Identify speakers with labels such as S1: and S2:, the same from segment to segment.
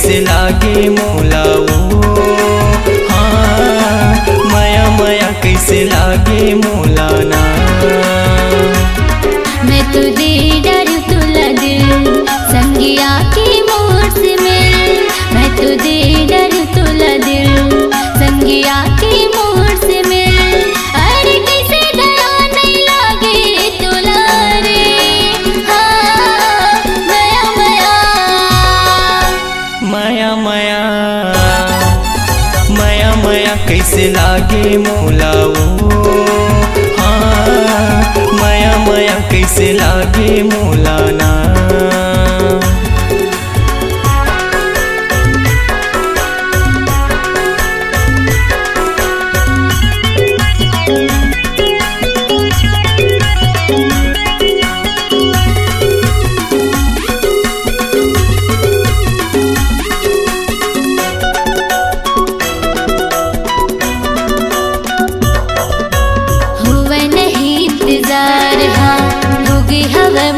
S1: कैसे लागे मोला वो, हाँ माया माया कैसे लागे मोला ना।
S2: मैं तो दे डर तुला दिल संगिया की मोर से मिल, मैं तो दे डर तुला दिल संगिया की मोर से मिल। अरे कैसे दया नहीं लागे तुला रे, हाँ माया माया
S1: माया माया माया माया कैसे लागे मोला वो, हाँ माया माया कैसे लागे मोला ना।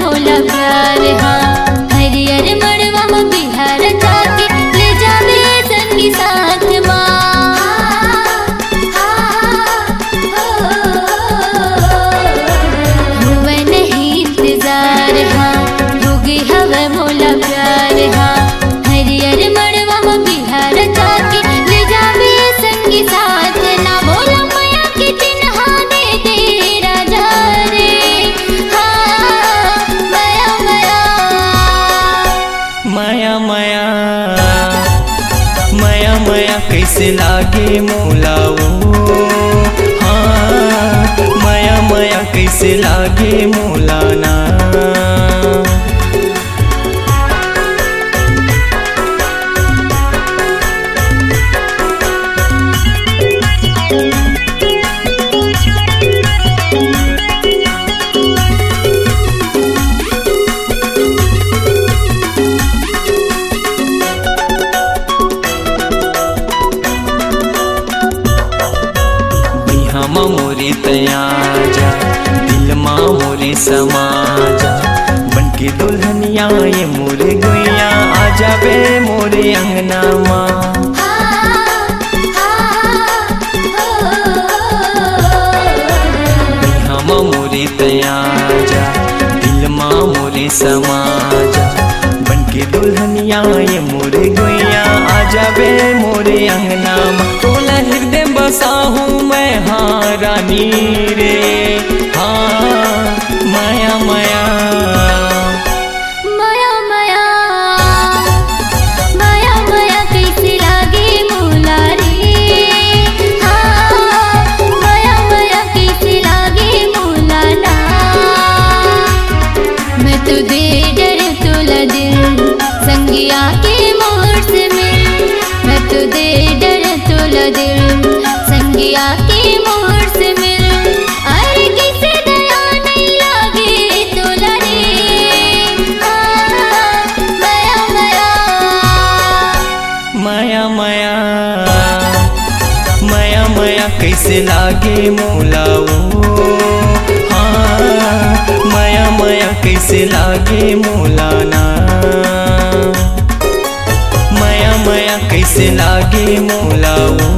S2: मोला प्यार हाँ, हरियर मड़वा में बिहार जाके ले जावे संगी साथ माँ। हुआ नहीं इंतजार हाँ, होगी हवा मोला प्यार हाँ, हरियर मड़वा में बिहार जाके ले जावे संगी साथ ना। बोला माया के चिन्हा दे दे राजा रे,
S1: माया माया माया माया कैसे लागे मोला वो, हाँ माया माया कैसे लागे मोला ना। मोरे तयाजा दिल माँ मोरे समाजा, बनके दुल्हनिया ये मोरे गुइया आ जावे मोरे अंगना माँ। बिहामा मोरे तयाजा दिल माँ मोरे समाजा, बनके दुल्हनिया ये मोरे गुइया आ जावे मोरे अंगना माँ। तोला हृदय बसा हूँ मैं हाँ रानी रे, हाँ माया माया
S2: माया माया माया माया कैसे लागे मोला रे, हाँ माया माया कैसे लागे मोला ना। मैं तो दे डर तुला दिल संगिया के मोर से मिल, मैं तो दे डर तुला दिल संगिया के मोर से मिल। अरे कैसे दया नहीं लागे तुला रे, माया माया
S1: माया माया माया माया कैसे लागे मोला वो, हाँ माया माया कैसे लागे मोला ना। माया माया कैसे लागे मोला वो,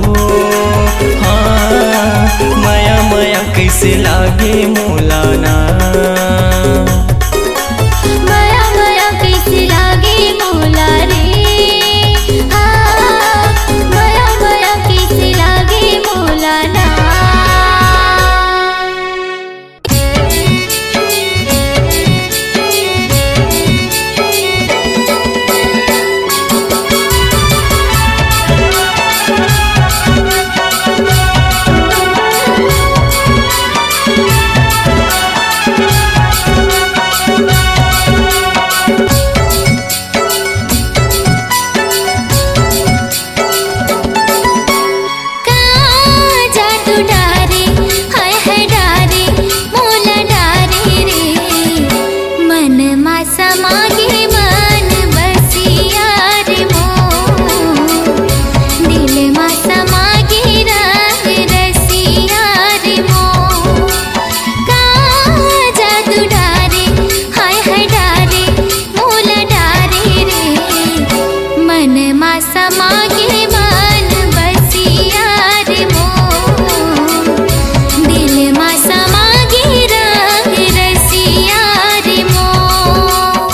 S1: हाँ माया माया कैसे लागे मोला ना।
S2: माया माया कैसे लागे मोला रे, हाँ माया माया कैसे लागे मोला ना। में समा के मन बसिया रे मोर, दिल में समा के रंग रसिया रे मोर।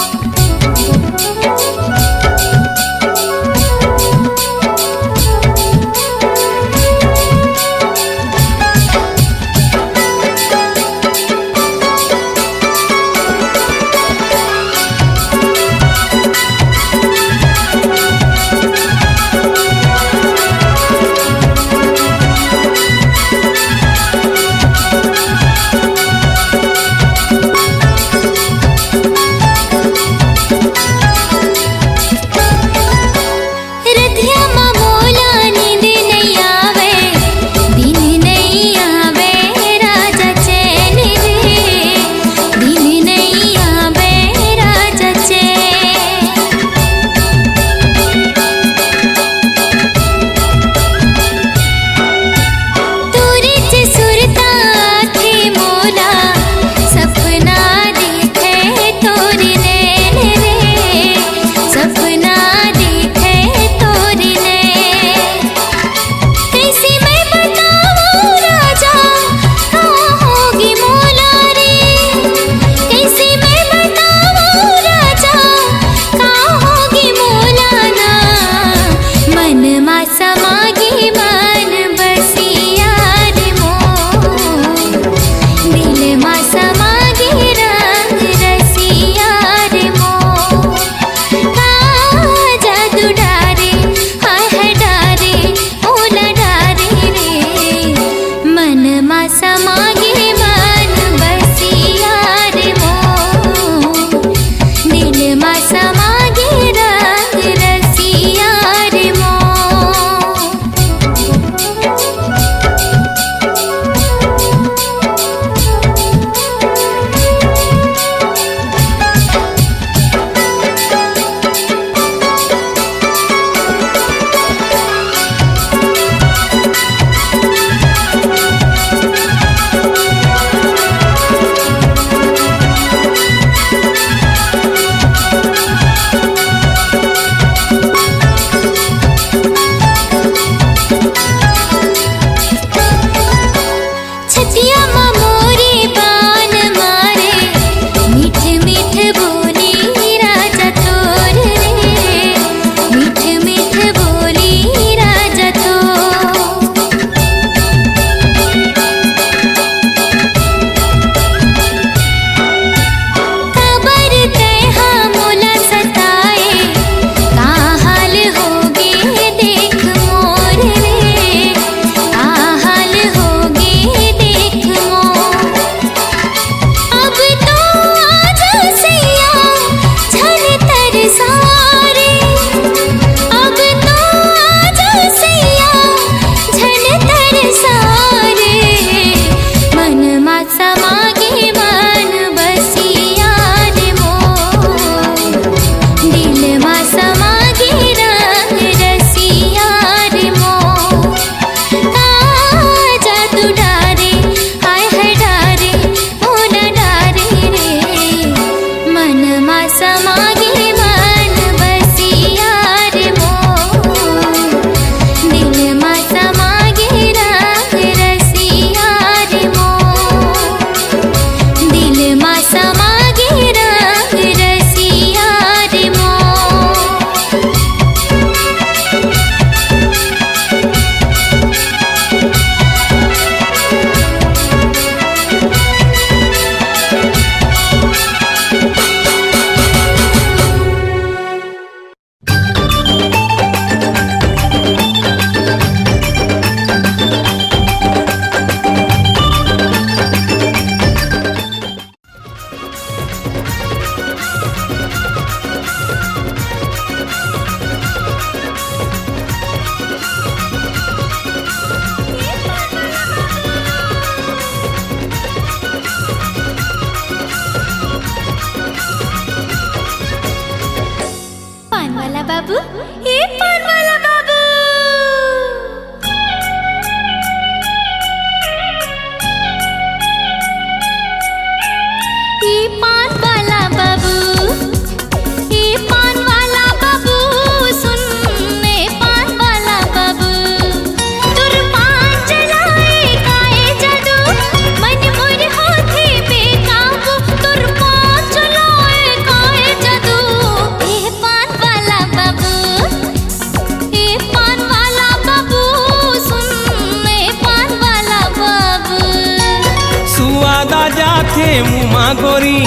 S1: गोरी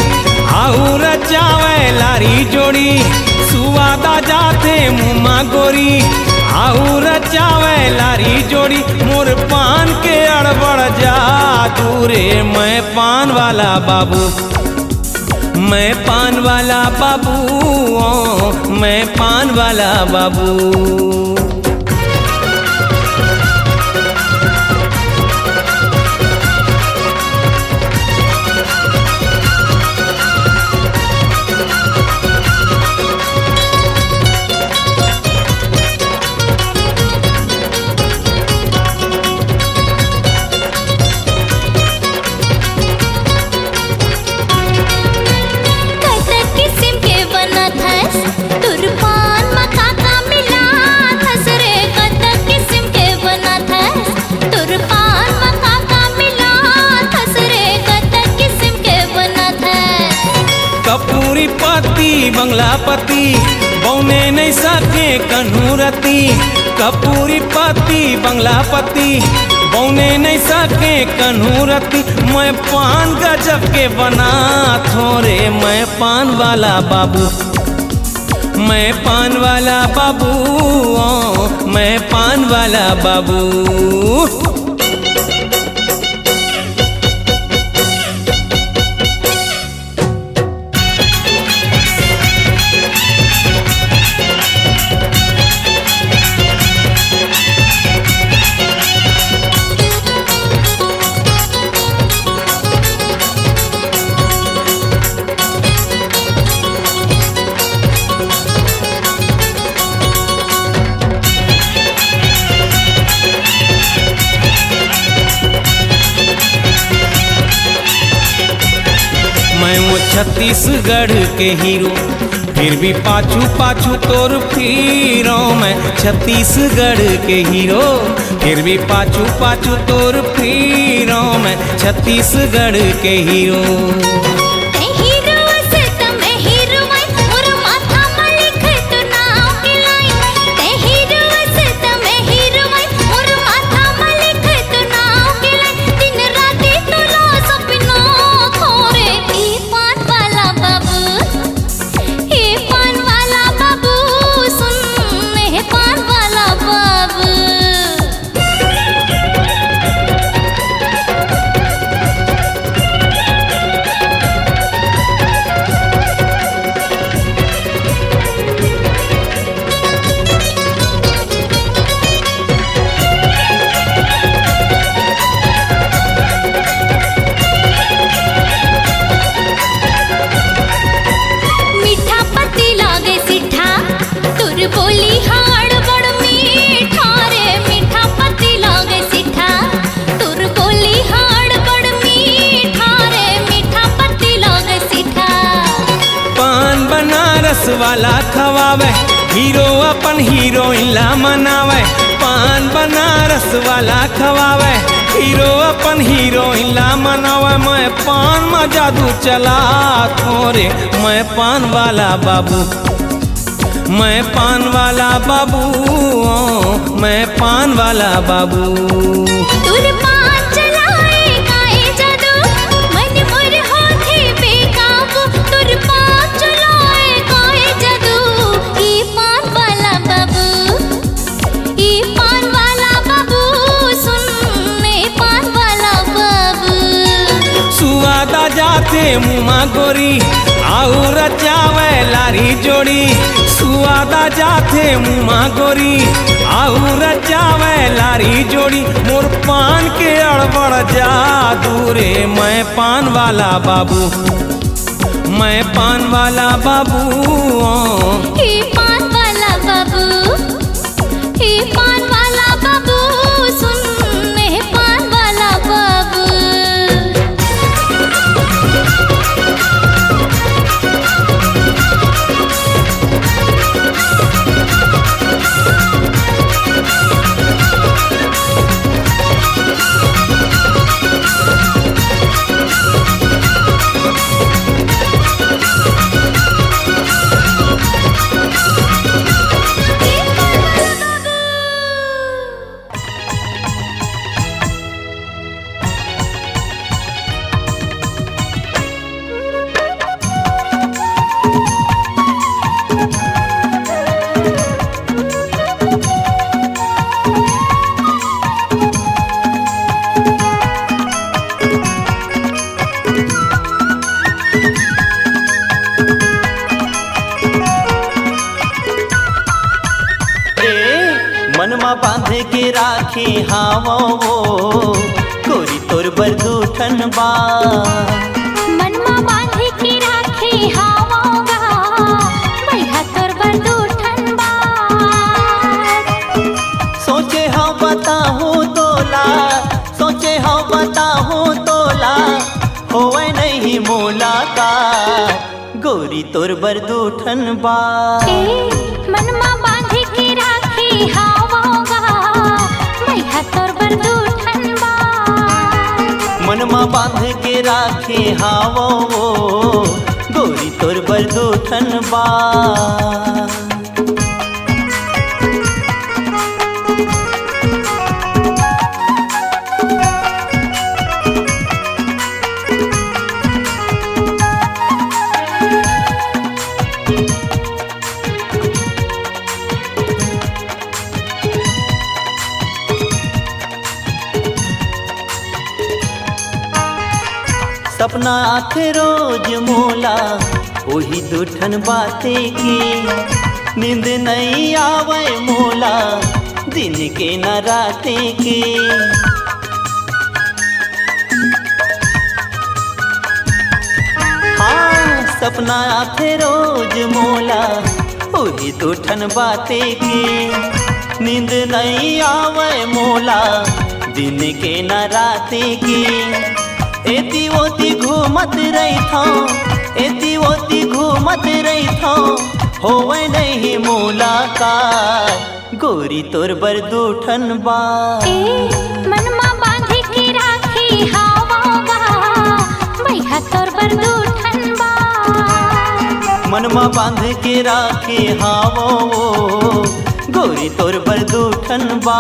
S1: आऊ रचावे लारी जोड़ी सुवादा जाते मुमा गोरी आऊ रचावे लारी जोड़ी मोर पान के अड़बड़ जा दूरे मैं पान वाला बाबू मैं पान वाला बाबू मैं पान वाला बाबू कपूरी पति बंगलापति बौने नहीं सके कन्हूरती कपूरी पति बंगलापति बौने नहीं सके कन्हूरती मैं पान गजब के बना थोरे मैं पान वाला बाबू मैं पान वाला बाबू मैं पान वाला बाबू मैं वो छत्तीसगढ़ के हीरो फिर भी पाछू पाछू तोर फिरो मैं छत्तीसगढ़ के हीरो फिर भी पाछू पाछू तोर फिरो मैं छत्तीसगढ़ के हीरो
S2: बोली हाड़ बड़ मीठा रे मीठा पति लागे सिठा तुर बोली हाड़ बड़ मीठा रे मीठा पति लागे सिठा
S1: पान बनारस वाला खवावे हीरो अपन हीरोइन ला मनावे पान बनारस वाला खवावे हीरो अपन हीरोइन ला मनावे मैं पान में जादू चला थोरे मैं पान वाला बाबू मैं पान वाला बाबू मैं पान वाला बाबू
S2: तुर पान चलाए काए जादू मन मोर होठे बेकाबू तुर पान चलाए काए जादू ई पान वाला बाबू सुन मैं पान वाला बाबू
S1: सुवादा जाते मुमा गोरी आऊ रचावे लारी जोड़ी सुवादा जाते मुमा गोरी आऊ रचावे लारी जोड़ी मोर पान के अड़बड़ जा दूरे मैं पान वाला बाबू मैं पान वाला बाबू
S2: हे पान वाला बाबू हे पान वाला बाबू सुन मैं पान वाला बाबू
S1: मनमा बांध के राखे हावो वो गोरी तोर बरदूठन बा
S2: मनमा बांध के राखे हावोगा भैया तोर बरदूठन बा
S1: सोचे हाँ बताहूँ तोला सोचे हाँ बताहूँ तोला होवे नहीं मुलाकात गोरी तोर बरदूठन बा
S2: मनमा बांध के राखे हावोगा भैया तोर बरदूठन बा
S1: मनमा बांध के राखे हावो वो गोरी तोर बरदूठन बा सपना आखे रोज मोला वही दूठन बाते की नींद नहीं आवे मोला दिन के न राते के हाँ सपना आखे रोज मोला वही दूठन बाते की नींद नहीं आवे मोला दिन के न राते की एती ओती घूमत रही था एती ओती घूमत रही था होवे नहीं मुलाकात गोरी तोर बरदूठन बा
S2: मनमा बांध के राखे हावोगा भैया तोर बरदूठन बा
S1: मनमा बांध के राखे हावो गोरी तोर बरदूठन बा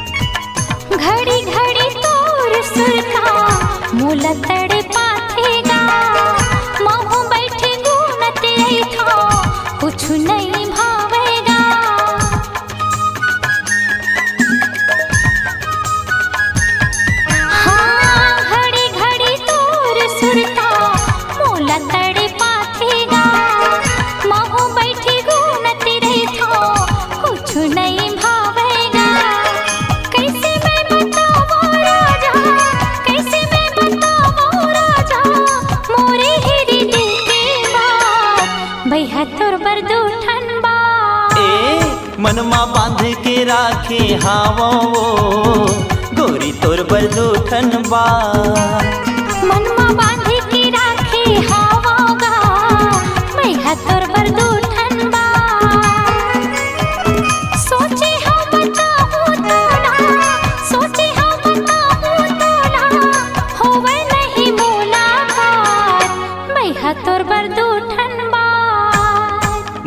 S2: घड़ी घड़ी तोर सुर का मोला तड़े पाथेगा महू बैठे गुनत आई था कुछ नहीं भावेगा हाँ घड़ी घड़ी तोर सुर का मोला तड़े पाथेगा महू बैठे गुनत रही था कुछ नहीं भावेगा कैसे मैं बताऊं राजा कैसे मैं बताऊं राजा मोरे हिरी दिल की बात भैया तोर बरदूठन बा
S1: मनमा बांध के राखे हावो गोरी तोर बरदूठन बा
S2: मनमा बांध के राखे हावोगा भैया तोर बरदूठन बा सोचे हाँ बताऊं तोला सोचे हाँ बताऊं तोला होवे नहीं मुलाकात भैया तोर बरदूठन बा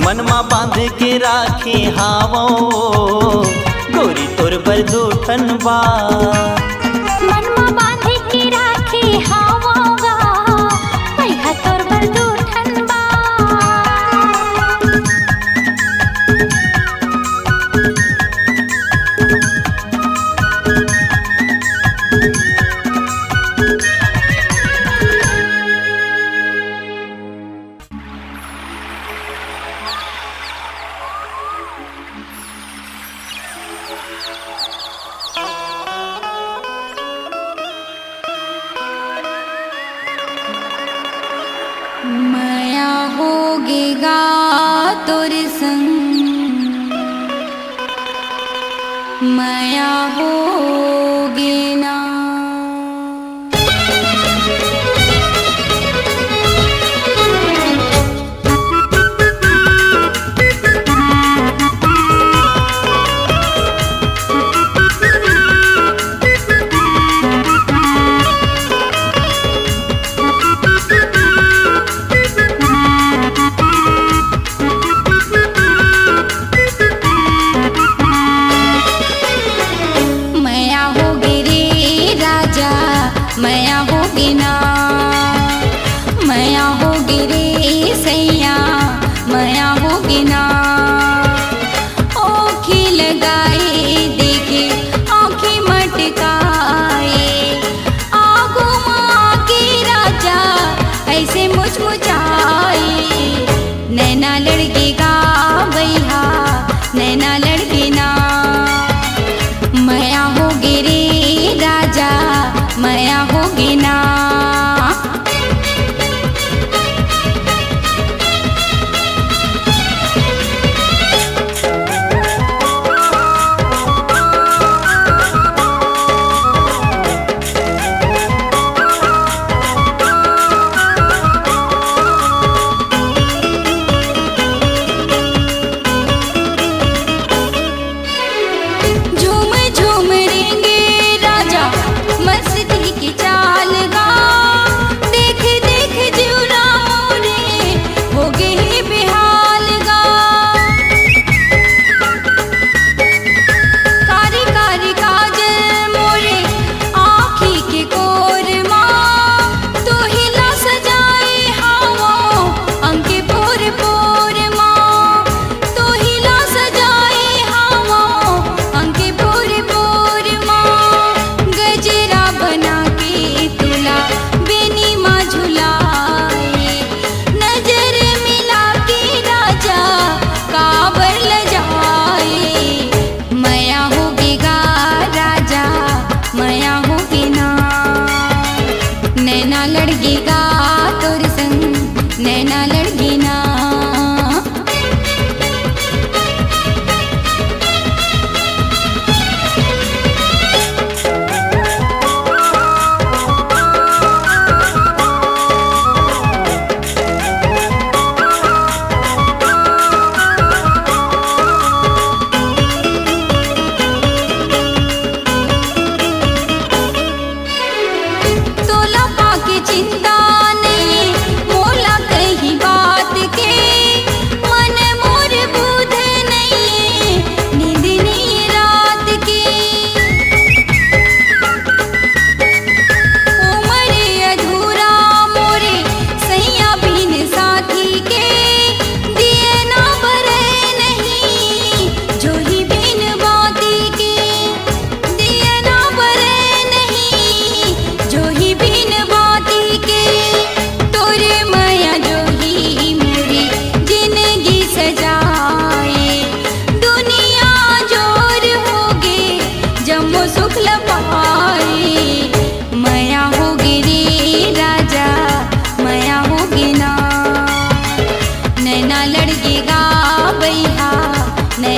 S1: मनमा बांध के राखे हावो गोरी तोर बरदूठन बा
S2: मनमा बांध के राखे हावोगा भैया तोर बरदूठन बा माया होगेगा तोर संग माया होगे ना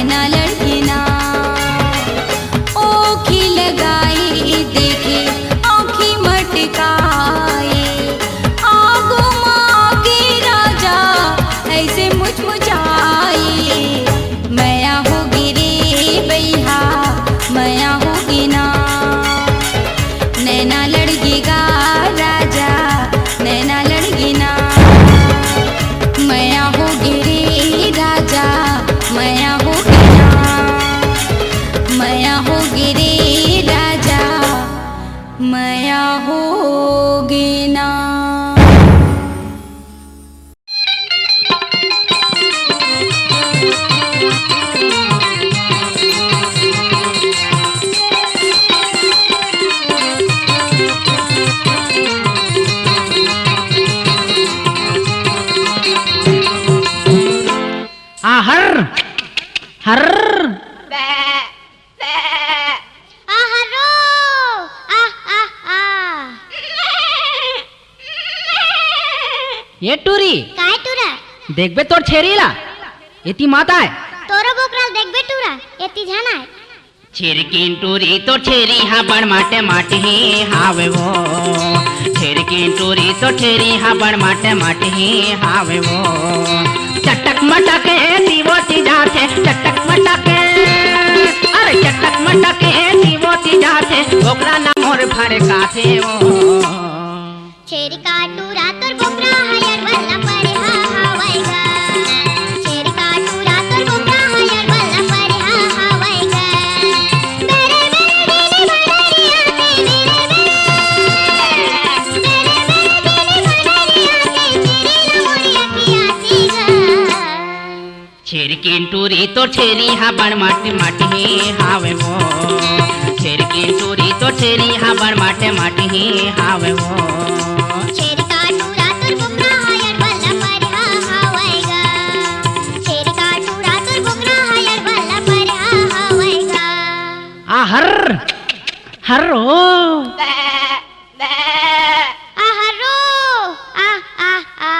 S2: नैना लड़की ना ओखी लगाई देखे आँखी मटकाए आगो मागे राजा ऐसे मुचमुचाए मैया होगी रे भैया मैया होगी ना नैना लड़की गा राजा नैना लड़की ना मैया होगी रे राजा मैया होगी ना मैया होगी रे राजा मैया होगी ना।
S3: हर हर ये टूरी
S4: काय टुरा
S3: देखबे तोर छेरीला एती माता है
S4: तोरो बोकराल देखबे टुरा एती जाना है
S3: छिरकीन टूरी तो छेरी हा बड़ माटे माटे ही हावे वो छिरकीन टूरी तो छेरी हा बड़ माटे माटे ही हावे वो चटक मटक दीवोती जाते चटक मटक अरे चटक मटक दीवोती जाते बोकरा ना मोर फाड़े काथे वो
S4: छेरी का टुरा तोर बोकरा हयर वल्ला परे हा हावाईगा छेरी का टुरा तोर बोकरा हयर वल्ला परे हा हावाईगा मेरे मेरे दिली भंडारिया के
S3: छिरकीन टूरी तो छेरी हा बड़ माटे माटे ही हावे वो छिरकीन टूरी तो छेरी हा बड़ माटे माटे ही हावे वो
S4: छेरी का टुरा तोर बोकरा हयर वल्ला परे हा हावाईगा छेरी का टुरा तोर बोकरा हयर वल्ला परे हा हावाईगा
S3: हर हर ओ
S4: आहारो आ आ आ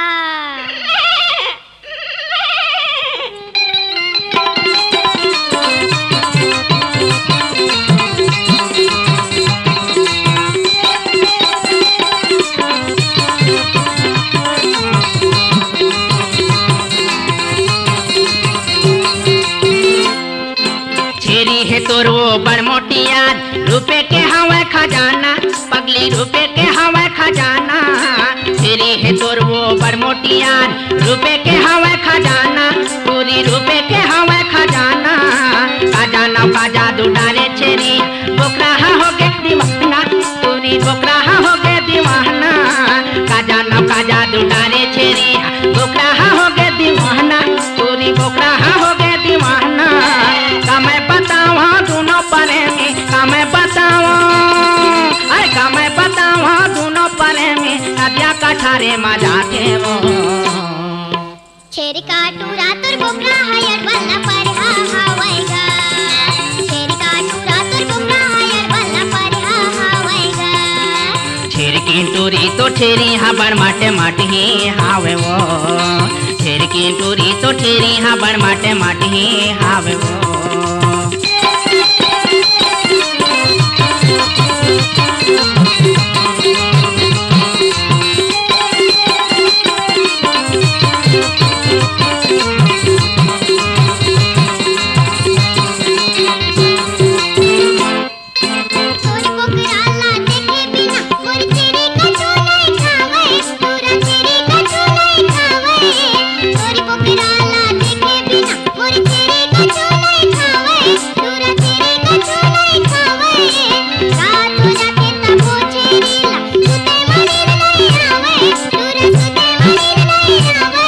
S3: छेरी है तोर वो बड़ मोटी याद रुपए के हवा खजाना पगली रुपए के हवा खजाना छेरी है तोर वो बड़ मोटी याद रुपए के हवा खजाना पूरी रुपए के हवा खजाना खजाना का जादू डाले छेरी बोकरा हो गे दीवाना पूरी बोकरा हो गे दीवाना खजाना का जादू डाले छेरी बोकरा हो गे दीवाना पूरी बोकरा हो गे दीवाना का मैं बतावा दोनों परे में का मैं बतावा अरे का मैं बतावा दोनों परे में नदिया कठारे में जाते वो
S4: छेरी का टुरा तोर बोकरा हयर वल्ला परे हा हावाईगा छेरी का टुरा तोर बोकरा हयर वल्ला परे हा हावाईगा
S3: छिरकीन टूरी तो छेरी हा बड़ माटे माटे ही हावे वो छिरकीन टूरी तो छेरी हा बड़ माटे माटे ही हावे वो
S4: तोर बोकराला देखे बिना मोर छेरी का चूलाई खावे पूरा छेरी का चूलाई खावे तोर बोकराला देखे बिना मोर छेरी का चूलाई खावे पूरा छेरी का चूलाई खावे रात हो जाते तब वो छेरीला सुते मनी नहीं आवे पूरा सुते मनी नहीं आवे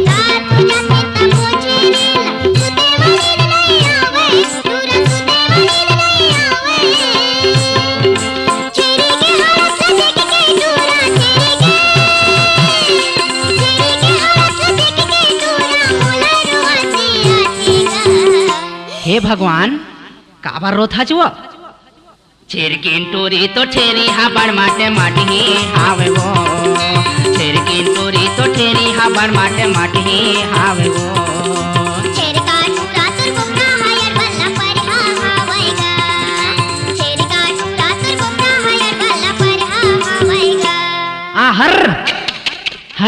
S4: रात हो जाते तब वो छेरीला सुते मनी नहीं आवे पूरा सुते मनी नहीं आवे छेरी के हाथ से देख के टूरा छेरी के हाथ से देख के टूरा मोला रोआती आतीगा
S3: हे भगवान काबर रोथा जुआ छिरकीन टूरी तो छेरी हा बड़ माटे माटे ही हावे वो छिरकीन टूरी तो छेरी हा बड़ माटे माटे ही हावे वो
S4: छेरी का टूरा तोर बोकरा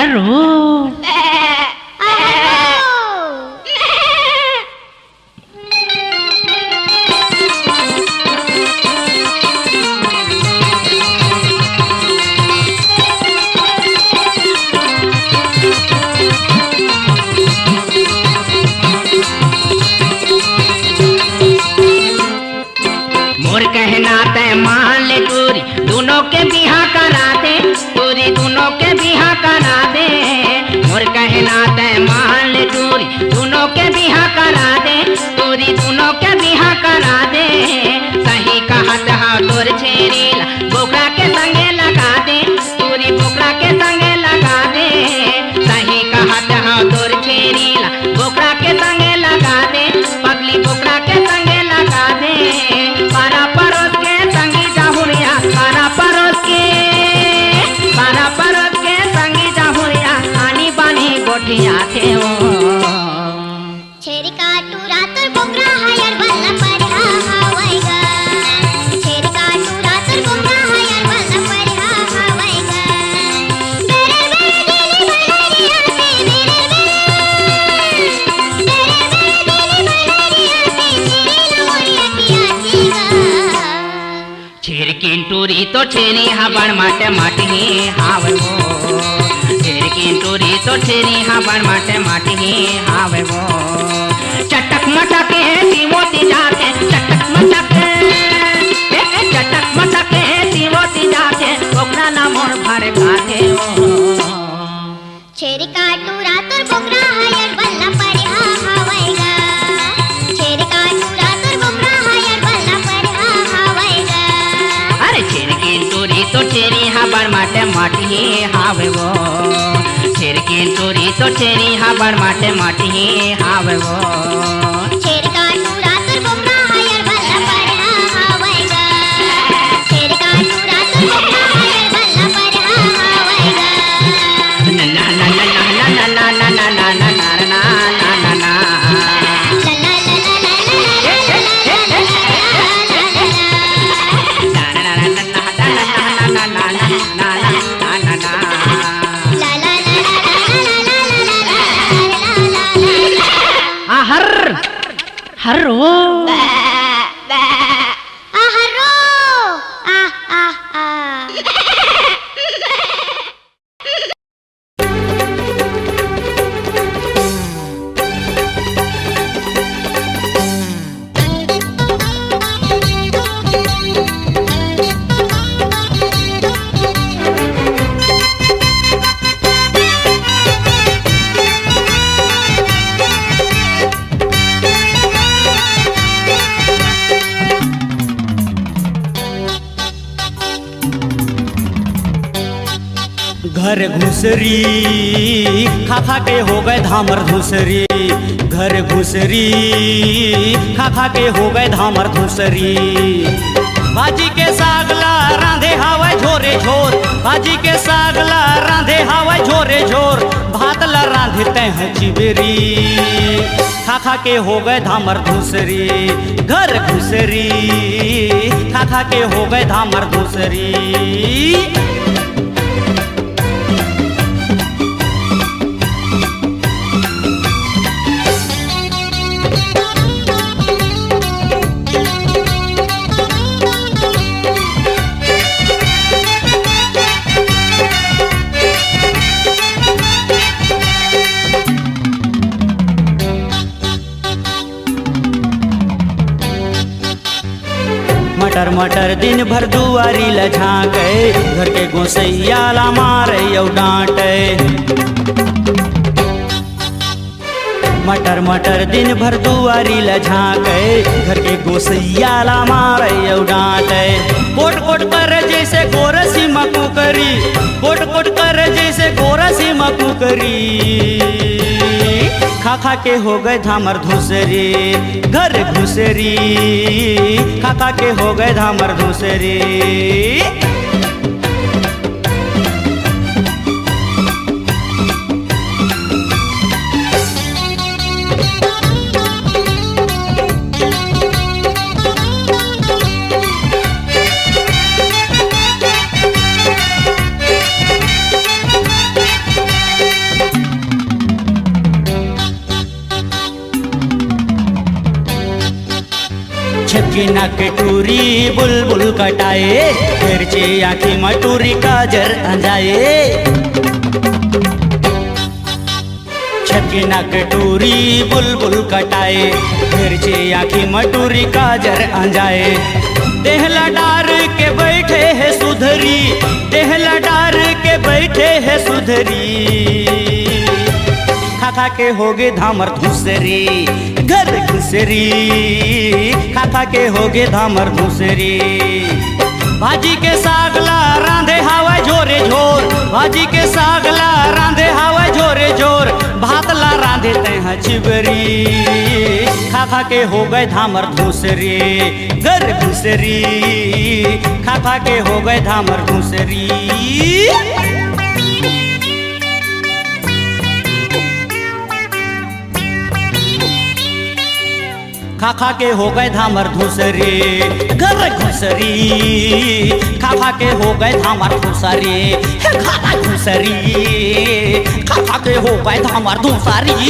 S3: अहरो मोर कहना तय मान ले टूरी दोनों के बिहा करा दे टूरी दोनों के बिहा करा दे मोर कहना तय मान ले टूरी दोनों के बिहा करा दे टूरी दोनों के बिहा करा दे सही कहत हा तोर छेरीला बोकरा के संगे लगा दे टूरी बोकरा के संगे लगा दे सही कहत हा तोर छेरीला बोकरा के संगे लगा दे पगली बोकरा के संगे लगा दे पारा परोस के संगी जाहुरिया पारा परोस के संगी जाहुरिया आनी बानी गोठिया थे ओ
S4: छेरी काटू रातर बोकरा हायर बल्ला पर हावाईगा छेरी काटू रातर बोकरा हायर बल्ला पर हावाईगा बेरे बेरे दिली भैरिया से बेरे
S3: छेर किंटूरी तो छेरी हाबण माटे माटी हावे वो छेर किंटूरी तो छेरी हाबण माटे माटी हावे वो चटक मटक तीमोती जाके चटक मटक तीमोती जाके ओकरा ना मोर भर गाके ओ
S4: छेरी काटू रातर बोकरा हायर बल्ला पर हावाईगा छेरी काटू रातर बोकरा हायर बल्ला पर हावाईगा
S3: अरे छेर किंटूरी तो छेरी हाबण माटे माटी हावे वो छेर किंटूरी तो छेरी हाबण माटे माटी हावे वो
S4: छेरी काटू रातर बोकरा हायर बल्ला पर हावाईगा छेरी काटू रातर बोकरा हायर बल्ला पर हावाईगा
S3: ना ना ना ना ना ना ना ना ना ना ना ना ना हर्रो
S4: आहरो आ आ आ
S1: घर घुसरी खा खा के हो गए धामर धुसरी घर घुसरी खा खा के हो गए धामर धुसरी भाजी के सागला रांधे हवा झोरे झोर भाजी के सागला रांधे हवा झोरे झोर भात ला रांधते हैं चिबेरी खा खा के हो गए धामर धुसरी घर घुसरी खा खा के हो गए धामर धुसरी मटर मटर दिन भर दुआरी ल झाँके घर के गोसैया ला मारे यौ डांटे मटर मटर दिन भर दुआरी ल झाँके घर के गोसैया ला मारे यौ डांटे कोट कोट कर जैसे गोरसी मकू करी कोट कोट कर जैसे गोरसी मकू करी खा खा के हो गए धामर धुसरी घर घुसरी खा खा के हो गए धामर धुसरी
S5: छक्की नाक टूरी बुलबुल कटाए, तिरछी आँखी मटूरी काजर अंजाए। छक्की नाक टूरी बुलबुल कटाए, तिरछी आँखी मटूरी काजर अंजाए। देहला डार के बैठे है सुधरी, देहला डार के बैठे है सुधरी। खा खा के होगे धामर धूसरी, घर घुसरी। खा खा के होगे धामर धूसरी। भाजी के सागला रांधे हवा झोरे झोर, भाजी के सागला रांधे हवा झोरे झोर। भातला रांधे तह चिबरी। खा खा के हो गए धामर धूसरी, घर घुसरी। खा खा के हो गए धामर धूसरी। खा खा के हो गए धामर धूसरी, घर घुसरी। खा खा के हो गए धामर धूसरी, घर घुसरी। खा खा के हो गए धामर धूसरी।